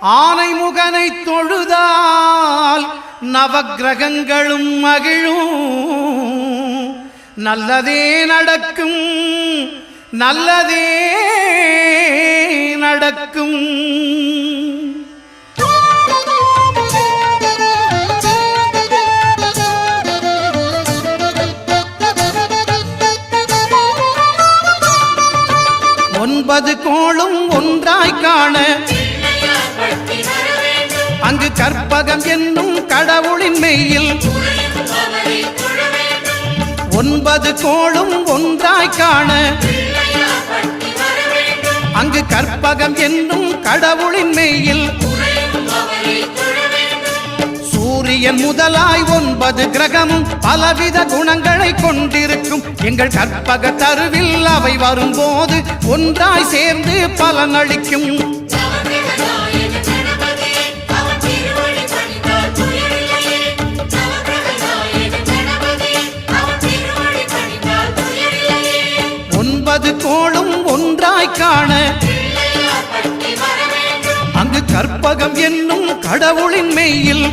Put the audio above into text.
ஆனைமுகனை தொழுதால் நவக்கிரகங்களும் மகிழும். நல்லதே நடக்கும், நல்லதே நடக்கும். ஒன்பது கோளும் ஒன்றாய் காண அங்கு கற்பகம் என்னும் கடவுளின் மெய்யில் ஒன்பது கோளும் ஒன்றாய் காண அங்கு கற்பகம் என்னும் கடவுளின் மெய்யில் சூரியன் முதலாய் 9 கிரகமும் பலவித குணங்களை கொண்டிருக்கும். எங்கள் கற்பக தருவில் அவை வரும்போது ஒன்றாய் சேர்ந்து பலனளிக்கும். ஒன்பது கோளும் ஒன்றாய் காண அங்கு கற்பகம் என்னும் கடவுளின் மெய்யில்